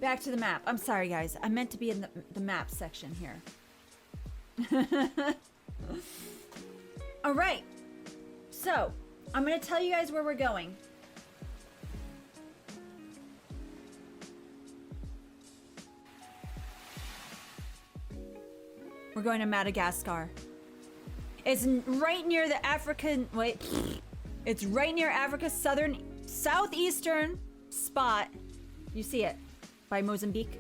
Back to the map. I'm sorry, guys. I meant to be in the map section here. All right. So, I'm going to tell you guys where we're going. We're going to Madagascar. It's right near the African... Wait. It's right near Africa's southeastern spot. You see it by Mozambique.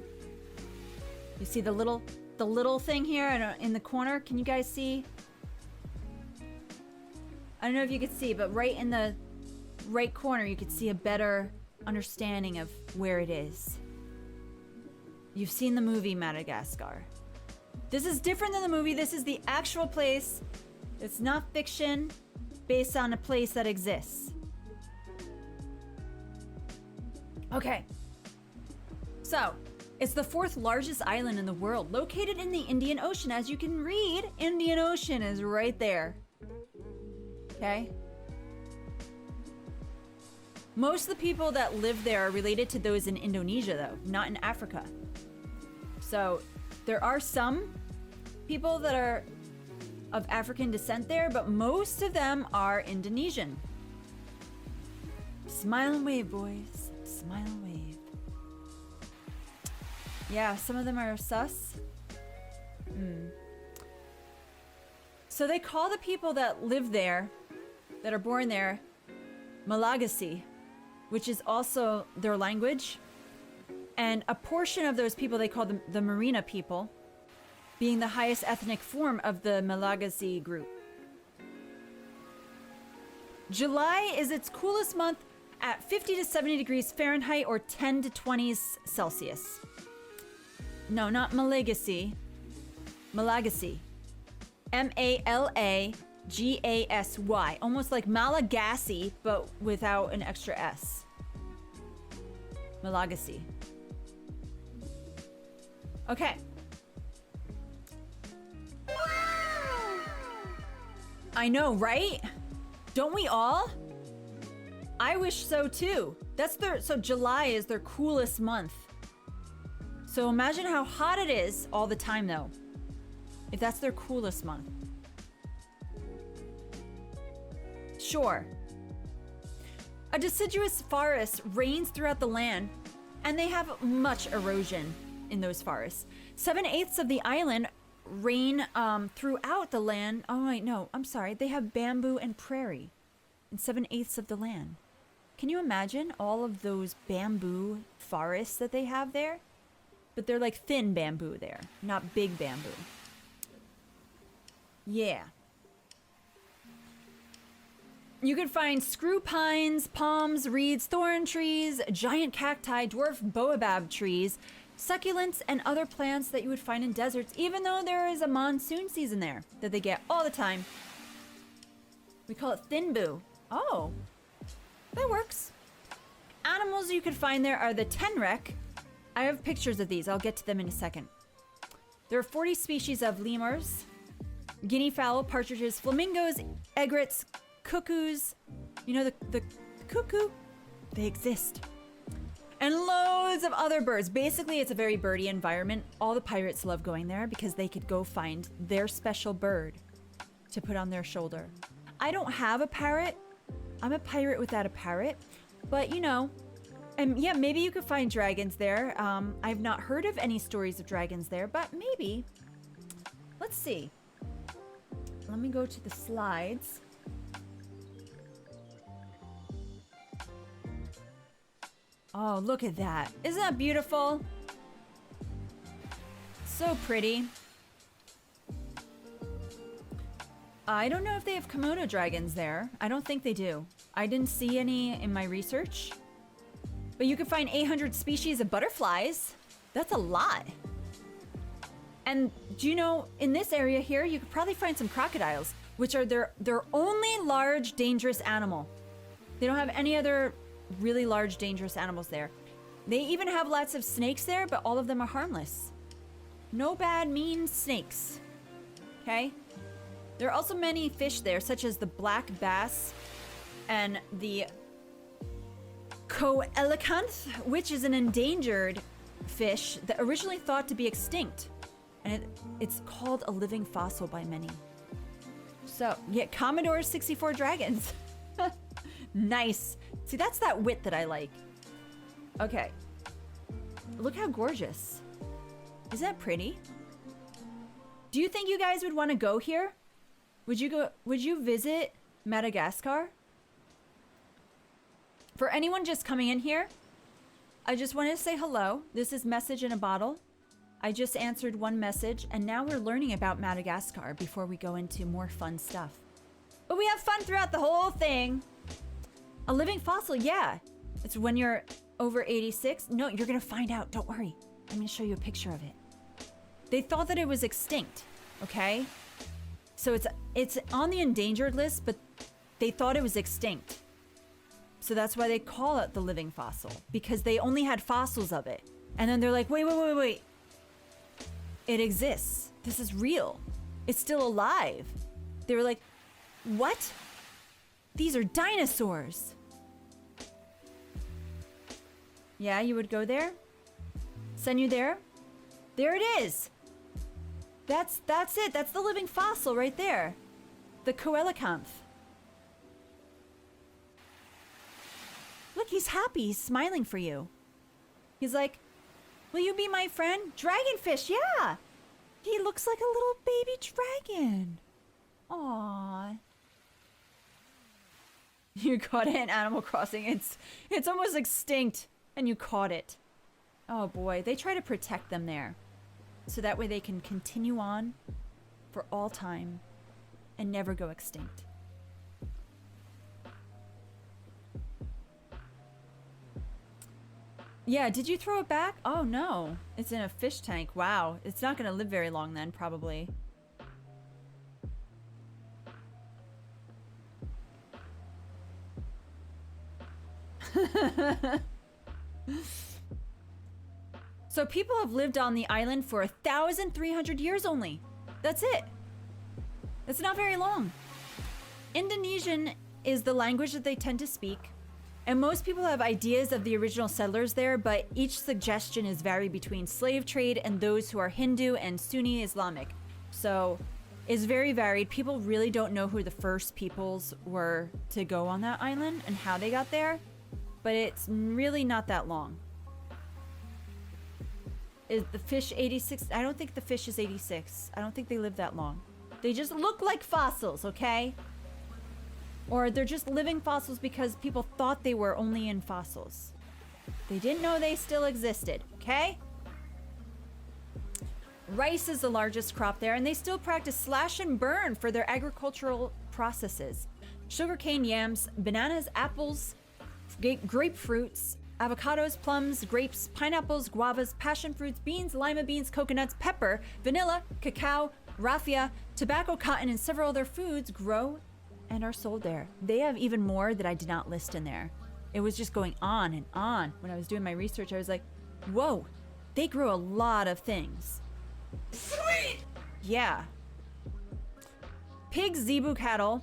You see the little thing here in the corner. Can you guys see? I don't know if you could see, but right in the right corner, you could see a better understanding of where it is. You've seen the movie Madagascar. This is different than the movie. This is the actual place. It's not fiction based on a place that exists. Okay. So, it's the 4th largest island in the world, located in the Indian Ocean. As you can read, Indian Ocean is right there. Okay? Most of the people that live there are related to those in Indonesia, though, not in Africa. So, there are some people that are of African descent there, but most of them are Indonesian. Smile and wave, boys. Smile and wave. Yeah, some of them are sus. So they call the people that live there, that are born there, Mofogasy, which is also their language. And a portion of those people they call the Marina people, being the highest ethnic form of the Mofogasy group. July is its coolest month at 50 to 70 degrees Fahrenheit or 10 to 20 Celsius. No, not Mofogasy. Mofogasy. Malagasy. Almost like Malagasy, but without an extra S. Mofogasy. Okay. I know, right? Don't we all? I wish so too. So July is their coolest month. So imagine how hot it is all the time though, if that's their coolest month. Sure. A deciduous forest reigns throughout the land, and they have much erosion in those forests. 7/8 of the island rain throughout the land. Oh wait, no, I'm sorry. They have bamboo and prairie in 7/8 of the land. Can you imagine all of those bamboo forests that they have there? But they're like thin bamboo there, not big bamboo. Yeah. You can find screw pines, palms, reeds, thorn trees, giant cacti, dwarf baobab trees, succulents, and other plants that you would find in deserts, even though there is a monsoon season there that they get all the time. We call it thinboo. Oh, that works. Animals you can find there are the tenrec. I have pictures of these. I'll get to them in a second. There are 40 species of lemurs, guinea fowl, partridges, flamingos, egrets, cuckoos. You know the cuckoo? They exist. And loads of other birds. Basically, it's a very birdie environment. All the pirates love going there because they could go find their special bird to put on their shoulder. I don't have a parrot. I'm a pirate without a parrot. But, you know, and yeah, maybe you could find dragons there. I've not heard of any stories of dragons there, but maybe. Let's see. Let me go to the slides. Oh, look at that. Isn't that beautiful? So pretty. I don't know if they have Komodo dragons there. I don't think they do. I didn't see any in my research. But you can find 800 species of butterflies. That's a lot. And do you know, in this area here, you could probably find some crocodiles, which are their only large, dangerous animal. They don't have any other really large, dangerous animals there. They even have lots of snakes there, but all of them are harmless. No bad, mean snakes. Okay? There are also many fish there, such as the black bass and the coelacanth, which is an endangered fish that originally thought to be extinct. And it's called a living fossil by many. So, yeah, Commodore 64 dragons. Nice. See, that's that wit that I like. Okay. Look how gorgeous. Isn't that pretty? Do you think you guys would want to go here? Would you visit Madagascar? For anyone just coming in here, I just wanted to say hello. This is Message in a Bottle. I just answered one message, and now we're learning about Madagascar before we go into more fun stuff. But we have fun throughout the whole thing. A living fossil, yeah. It's when you're over 86. No, you're gonna find out. Don't worry. I'm gonna show you a picture of it. They thought that it was extinct, okay? So it's on the endangered list, but they thought it was extinct. So that's why they call it the living fossil, because they only had fossils of it. And then they're like, wait. It exists. This is real. It's still alive. They were like, what? These are dinosaurs. Yeah, you would go there? Send you there? There it is. That's it. That's the living fossil right there. The coelacanth. Look, he's happy. He's smiling for you. He's like, will you be my friend? Dragonfish, yeah. He looks like a little baby dragon. Aww. You caught it in Animal Crossing. It's almost extinct, and you caught it. Oh boy, they try to protect them there. So that way they can continue on for all time and never go extinct. Yeah, did you throw it back? Oh no, it's in a fish tank. Wow, it's not gonna live very long then, probably. So people have lived on the island for 1,300 years only. That's it. That's not very long. Indonesian is the language that they tend to speak. And most people have ideas of the original settlers there, but each suggestion is varied between slave trade and those who are Hindu and Sunni Islamic. So it's very varied. People really don't know who the first peoples were to go on that island and how they got there, but it's really not that long. Is the fish 86? I don't think the fish is 86. I don't think they live that long. They just look like fossils, okay? Or they're just living fossils because people thought they were only in fossils. They didn't know they still existed, okay? Rice is the largest crop there, and they still practice slash and burn for their agricultural processes. Sugarcane, yams, bananas, apples, grapefruits, avocados, plums, grapes, pineapples, guavas, passion fruits, beans, lima beans, coconuts, pepper, vanilla, cacao, raffia, tobacco, cotton, and several other foods grow and are sold there. They have even more that I did not list in there. It was just going on and on. When I was doing my research, I was like, whoa, they grow a lot of things. Sweet! Yeah. Pigs, zebu cattle,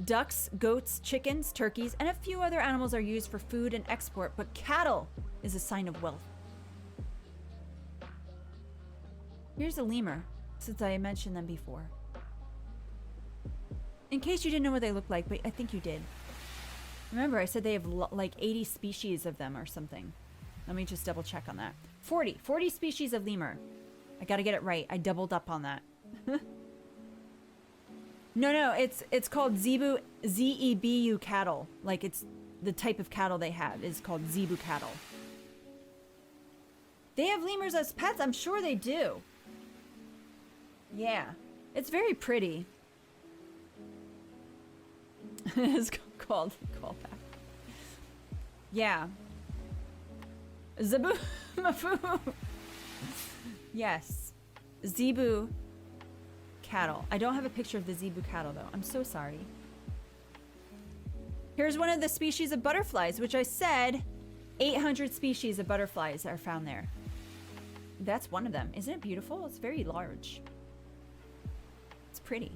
ducks, goats, chickens, turkeys, and a few other animals are used for food and export, but cattle is a sign of wealth. Here's a lemur, since I mentioned them before. In case you didn't know what they look like, but I think you did. Remember, I said they have like 80 species of them or something. Let me just double check on that. 40 species of lemur. I gotta get it right. I doubled up on that. No, it's called zebu, Z-E-B-U cattle. Like it's the type of cattle they have is called zebu cattle. They have lemurs as pets? I'm sure they do. Yeah, it's very pretty. It's called callback. Yeah. Zebu Mafu. Yes. Zebu cattle. I don't have a picture of the zebu cattle though. I'm so sorry. Here's one of the species of butterflies, which I said 800 species of butterflies are found there. That's one of them. Isn't it beautiful? It's very large. It's pretty.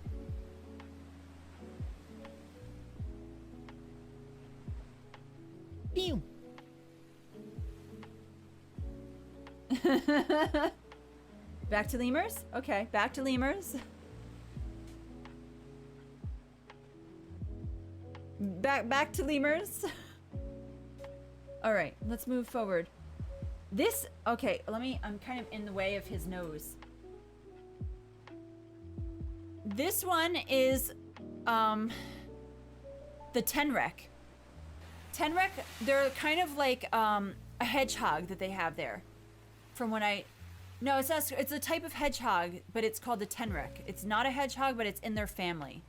Pew. Back to lemurs? Okay, back to lemurs. Back to lemurs. All right, let's move forward. This, okay, I'm kind of in the way of his nose. This one is, the tenrec. Tenrec, they're kind of like, a hedgehog that they have there. From when no, it's not, it's a type of hedgehog, but it's called the tenrec. It's not a hedgehog, but it's in their family.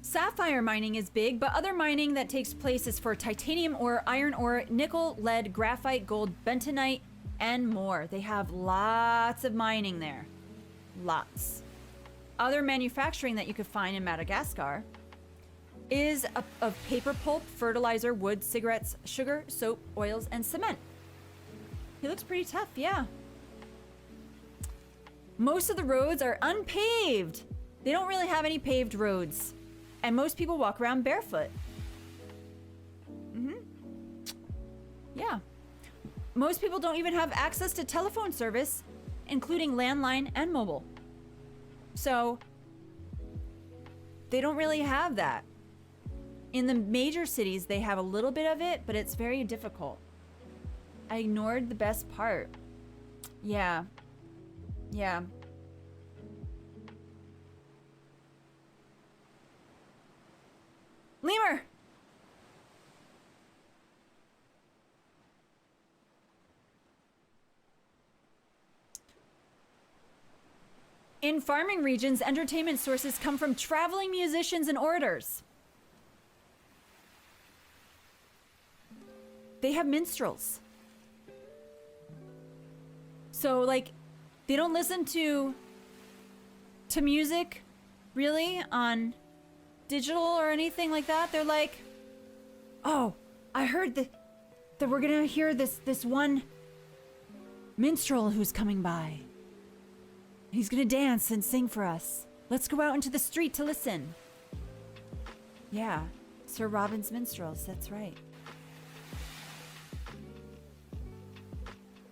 Sapphire mining is big, but other mining that takes place is for titanium ore, iron ore, nickel, lead, graphite, gold, bentonite, and more. They have lots of mining there. Lots. Other manufacturing that you could find in Madagascar is of paper pulp, fertilizer, wood, cigarettes, sugar, soap, oils, and cement. He looks pretty tough, yeah. Most of the roads are unpaved. They don't really have any paved roads. And most people walk around barefoot. Yeah. Most people don't even have access to telephone service, including landline and mobile. So, they don't really have that. In the major cities, they have a little bit of it, but it's very difficult. I ignored the best part. Yeah. Yeah. Lemur! In farming regions, entertainment sources come from traveling musicians and orators. They have minstrels. So, like, they don't listen to music, really, on digital or anything like that. They're like, oh, I heard that we're gonna hear this one minstrel who's coming by. He's gonna dance and sing for us. Let's go out into the street to listen. Yeah, Sir Robin's Minstrels, that's right.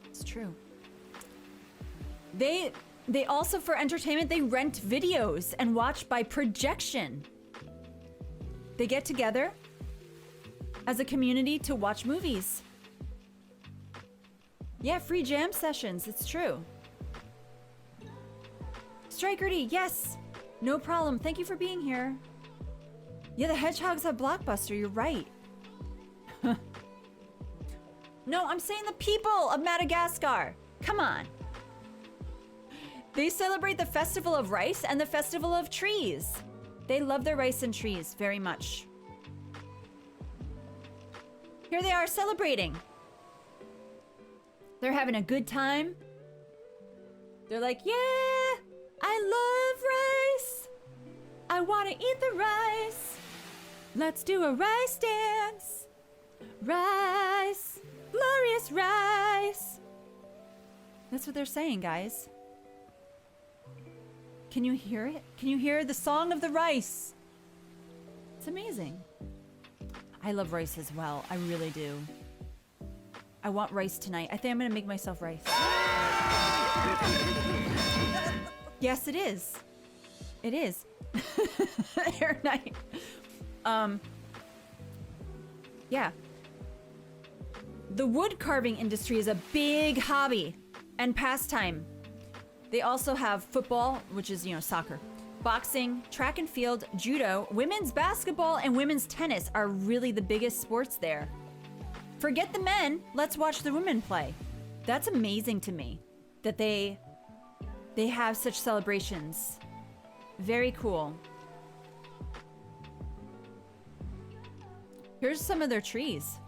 It's true. They also, for entertainment, they rent videos and watch by projection. They get together as a community to watch movies. Yeah, free jam sessions, it's true. Strikerty, yes! No problem, thank you for being here. Yeah, the hedgehogs have Blockbuster, you're right. No, I'm saying the people of Madagascar. Come on. They celebrate the Festival of Rice and the Festival of Trees. They love their rice and trees very much. Here they are celebrating. They're having a good time. They're like, yeah, I love rice. I want to eat the rice. Let's do a rice dance. Rice, glorious rice. That's what they're saying, guys. Can you hear it? Can you hear the song of the rice? It's amazing. I love rice as well. I really do. I want rice tonight. I think I'm gonna make myself rice. Yes, it is. It is. Air night. Yeah. The wood carving industry is a big hobby and pastime. They also have football, which is, soccer, boxing, track and field, judo, women's basketball, and women's tennis are really the biggest sports there. Forget the men, let's watch the women play. That's amazing to me that they have such celebrations. Very cool. Here's some of their trees.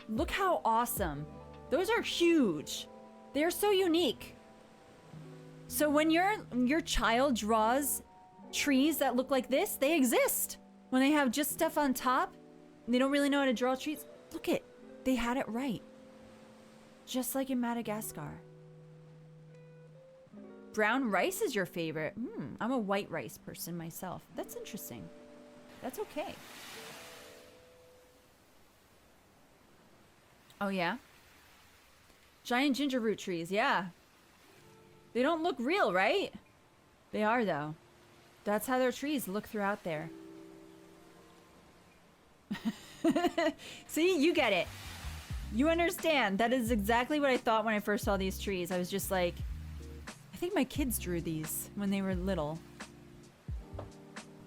Look how awesome. Those are huge. They are so unique. So when your child draws trees that look like this, they exist. When they have just stuff on top, and they don't really know how to draw trees. Look it, they had it right. Just like in Madagascar. Brown rice is your favorite. I'm a white rice person myself. That's interesting. That's okay. Oh, yeah? Giant ginger root trees, yeah. They don't look real, right? They are, though. That's how their trees look throughout there. See, you get it. You understand. That is exactly what I thought when I first saw these trees. I was just like, I think my kids drew these when they were little.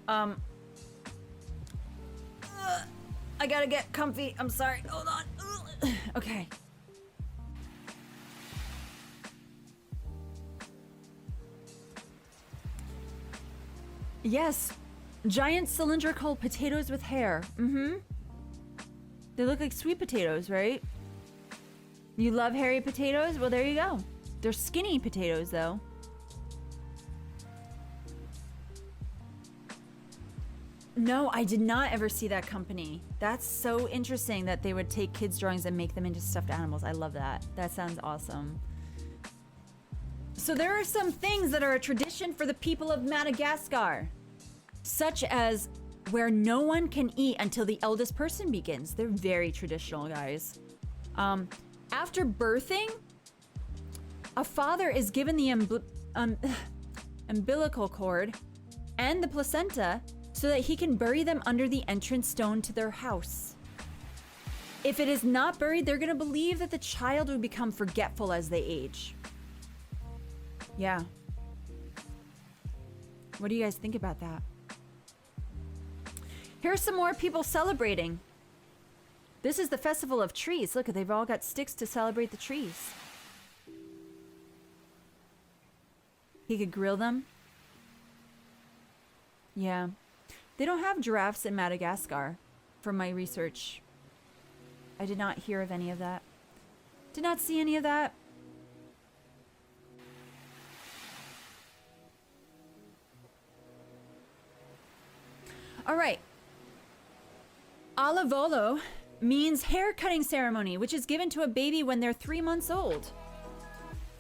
I gotta get comfy. I'm sorry. Hold on. Okay. Yes. Giant cylindrical potatoes with hair. They look like sweet potatoes, right? You love hairy potatoes? Well, there you go. They're skinny potatoes, though. No, I did not ever see that company. That's so interesting that they would take kids' drawings and make them into stuffed animals. I love that. That sounds awesome. So there are some things that are a tradition for the people of Madagascar, such as where no one can eat until the eldest person begins. They're very traditional, guys. After birthing, a father is given the umbilical cord and the placenta so that he can bury them under the entrance stone to their house. If it is not buried, they're gonna believe that the child will become forgetful as they age. Yeah. What do you guys think about that? Here's some more people celebrating. This is the Festival of Trees. Look, they've all got sticks to celebrate the trees. He could grill them. Yeah. They don't have giraffes in Madagascar, from my research. I did not hear of any of that. Did not see any of that. All right. Alavolo means hair cutting ceremony, which is given to a baby when they're 3 months old.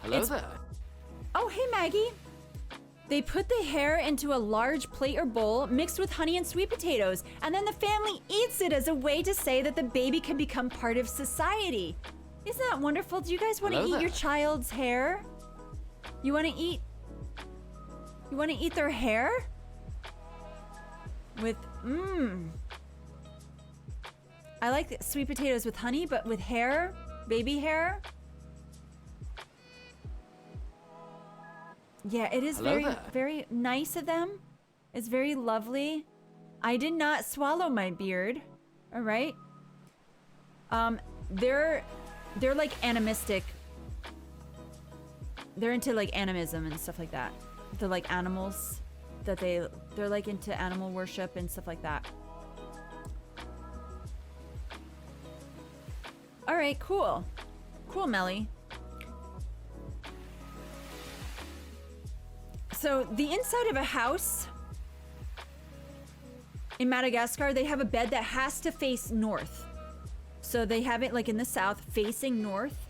Hello there. Oh, hey, Maggie. They put the hair into a large plate or bowl mixed with honey and sweet potatoes, and then the family eats it as a way to say that the baby can become part of society. Isn't that wonderful? Do you guys want to eat your child's hair? You want to eat their hair? With, I like sweet potatoes with honey, but with hair, baby hair. Yeah, it is very nice of them. It's very lovely. I did not swallow my beard. All right. They're like animistic. They're into like animism and stuff like that. They're like animals that they're like into animal worship and stuff like that. All right, cool. Cool, Melly. So the inside of a house in Madagascar, they have a bed that has to face north. So they have it like in the south facing north.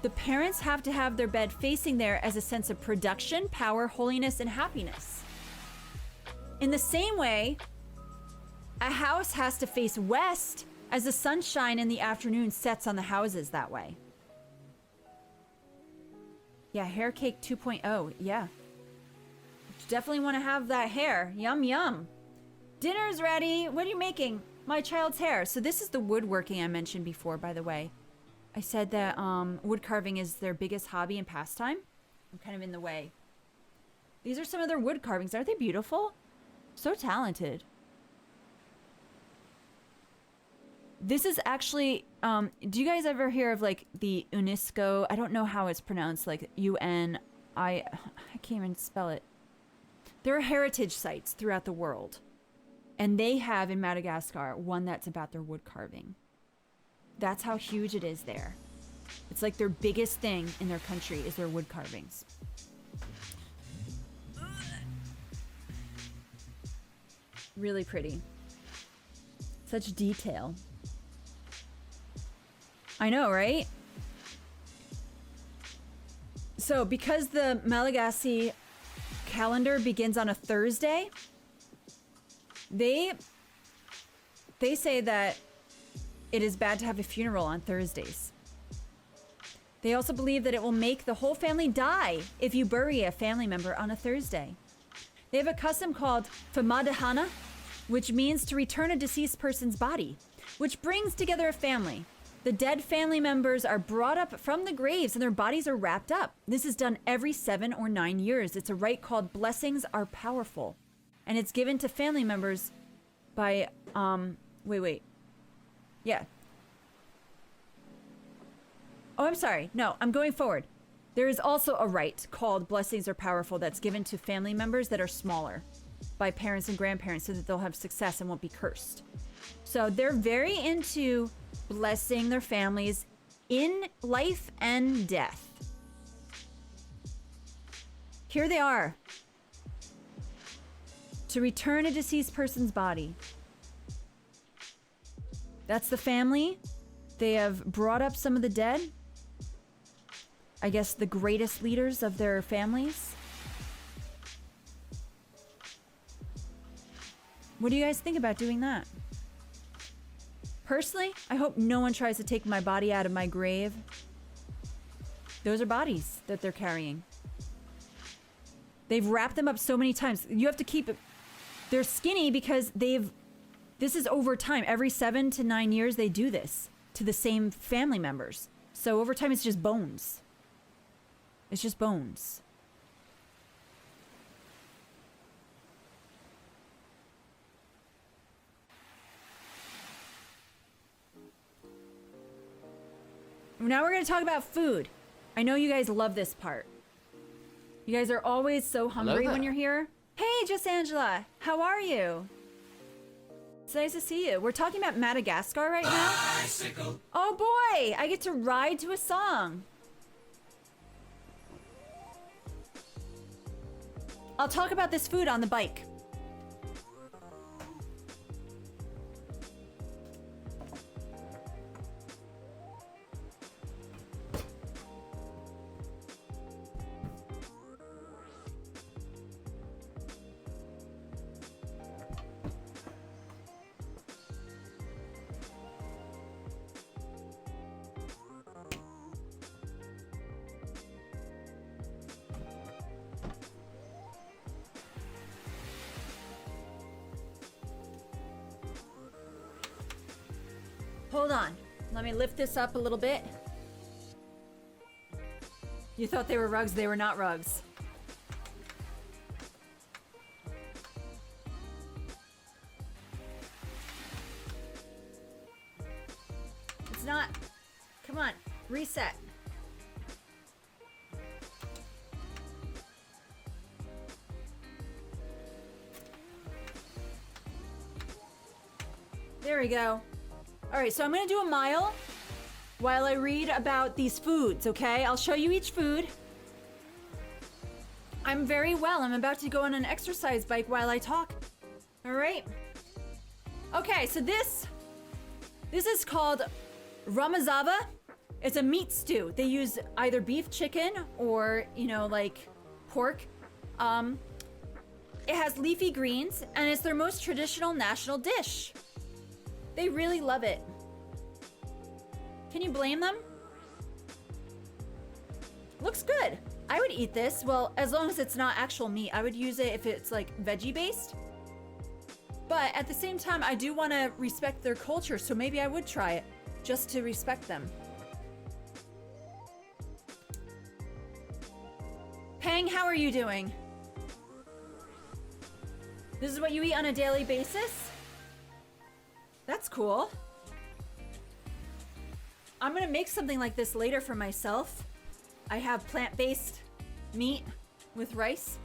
The parents have to have their bed facing there as a sense of production, power, holiness, and happiness. In the same way, a house has to face west as the sunshine in the afternoon sets on the houses that way. Yeah, hair cake 2.0. Yeah. Definitely want to have that hair. Yum, yum. Dinner's ready. What are you making? My child's hair. So this is the woodworking I mentioned before, by the way. I said that wood carving is their biggest hobby and pastime. I'm kind of in the way. These are some of their wood carvings. Aren't they beautiful? So talented. This is actually, do you guys ever hear of like the UNESCO? I don't know how it's pronounced, like I can't even spell it. There are heritage sites throughout the world. And they have in Madagascar one that's about their wood carving. That's how huge it is there. It's like their biggest thing in their country is their wood carvings. Really pretty. Such detail. I know, right? So because the Malagasy calendar begins on a Thursday, they say that it is bad to have a funeral on Thursdays. They also believe that it will make the whole family die if you bury a family member on a Thursday. They have a custom called Famadahana, which means to return a deceased person's body, which brings together a family. The dead family members are brought up from the graves and their bodies are wrapped up. This is done every 7 or 9 years. It's a rite called Blessings Are Powerful. And it's given to family members by, Yeah. Oh, I'm sorry. No, I'm going forward. There is also a rite called Blessings Are Powerful that's given to family members that are smaller by parents and grandparents so that they'll have success and won't be cursed. So they're very into blessing their families in life and death. Here they are. To return a deceased person's body. That's the family. They have brought up some of the dead. I guess the greatest leaders of their families. What do you guys think about doing that? Personally, I hope no one tries to take my body out of my grave. Those are bodies that they're carrying. They've wrapped them up so many times. You have to keep it. They're skinny because this is over time. Every 7 to 9 years, they do this to the same family members. So over time, it's just bones. It's just bones. Now we're going to talk about food. I know you guys love this part. You guys are always so hungry when you're here. Hey, Just Angela. How are you? It's nice to see you. We're talking about Madagascar right now. Bicycle. Oh boy, I get to ride to a song. I'll talk about this food on the bike. Hold on. Let me lift this up a little bit. You thought they were rugs. They were not rugs. It's not. Come on. Reset. There we go. All right, so I'm gonna do a mile while I read about these foods, okay? I'll show you each food. I'm very well. I'm about to go on an exercise bike while I talk. All right. Okay, so this is called Ramazaba. It's a meat stew. They use either beef, chicken, or, like pork. It has leafy greens, and it's their most traditional national dish. They really love it. Can you blame them? Looks good. I would eat this. Well, as long as it's not actual meat. I would use it if it's like veggie based. But at the same time, I do want to respect their culture, so maybe I would try it just to respect them. Pang, how are you doing? This is what you eat on a daily basis? That's cool. I'm gonna make something like this later for myself. I have plant-based meat with rice,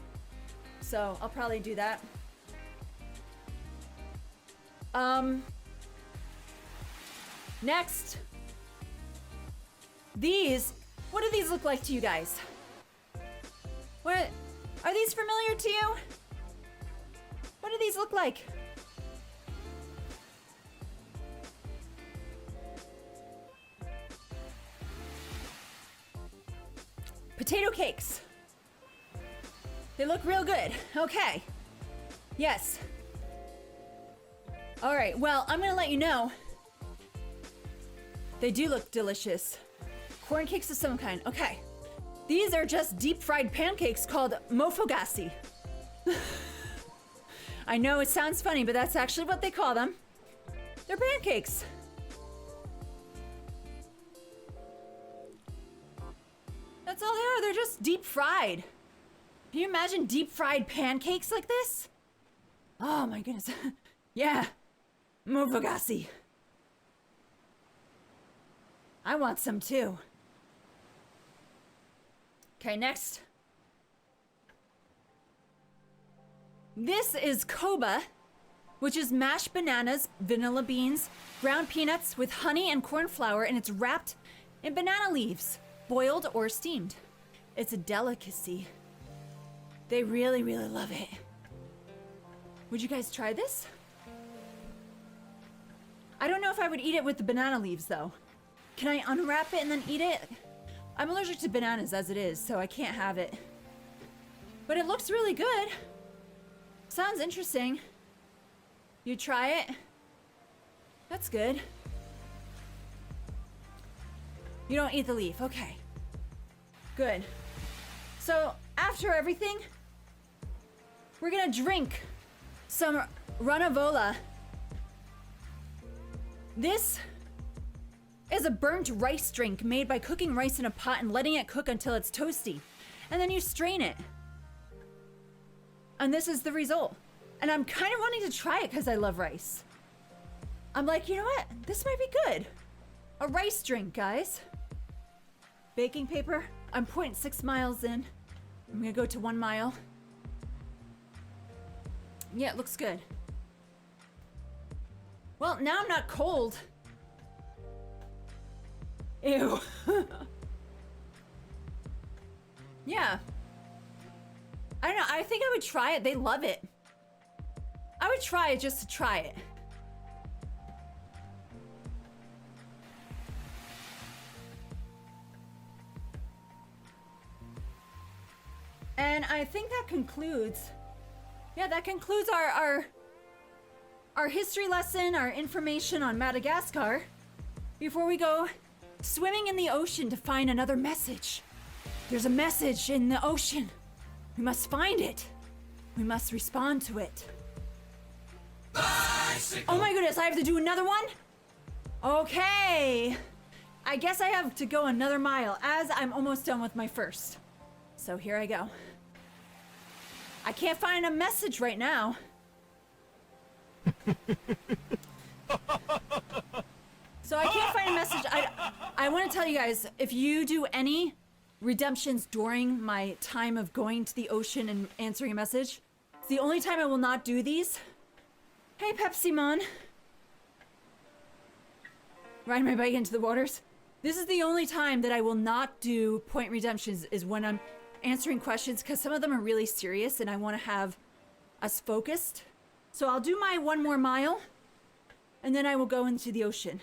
so I'll probably do that. Next. What do these look like to you guys? What, are these familiar to you? What do these look like? potato cakes. They look real good. Okay. Yes. All right, well, I'm gonna let you know. They do look delicious. Corn cakes of some kind. Okay. These are just deep fried pancakes called Mofogasy. I know it sounds funny, but that's actually what they call them. They're pancakes. That's all they are. They're just deep fried. Can you imagine deep fried pancakes like this? Oh my goodness. Yeah. Mofogasy. I want some too. Okay, next. This is Coba, which is mashed bananas, vanilla beans, ground peanuts with honey and corn flour, and it's wrapped in banana leaves, boiled or steamed. It's a delicacy. They really, really love it. Would you guys try this? I don't know if I would eat it with the banana leaves though. Can I unwrap it and then eat it? I'm allergic to bananas as it is, so I can't have it. But it looks really good. Sounds interesting. You try it? That's good. You don't eat the leaf, okay. Good. So after everything, we're gonna drink some Ramazaba. This is a burnt rice drink made by cooking rice in a pot and letting it cook until it's toasty. And then you strain it. And this is the result. And I'm kind of wanting to try it because I love rice. I'm like, you know what? This might be good. A rice drink, guys. Baking paper. I'm 0.6 miles in. I'm gonna go to 1 mile. Yeah, it looks good. Well, now I'm not cold. Ew. Yeah. I don't know, I think I would try it. They love it. I would try it just to try it. And I think that concludes, yeah, that concludes our history lesson, our information on Madagascar, before we go swimming in the ocean to find another message. There's a message in the ocean. We must find it. We must respond to it. Bicycle. Oh my goodness, I have to do another one? Okay. I guess I have to go another mile as I'm almost done with my first. So here I go. I can't find a message right now. So I can't find a message. I want to tell you guys, if you do any redemptions during my time of going to the ocean and answering a message, it's the only time I will not do these. Hey, Pepsi Mon. Riding my bike into the waters. This is the only time that I will not do point redemptions, is when I'm answering questions, because some of them are really serious and I want to have us focused. So I'll do my 1 more mile and then I will go into the ocean.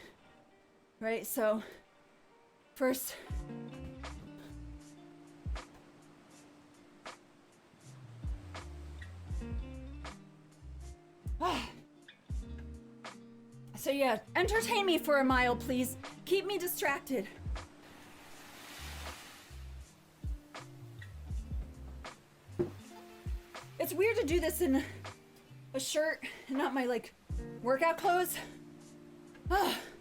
Right, so first, so yeah, entertain me for a mile, please. Keep me distracted. It's weird to do this in a shirt and not my, like, workout clothes.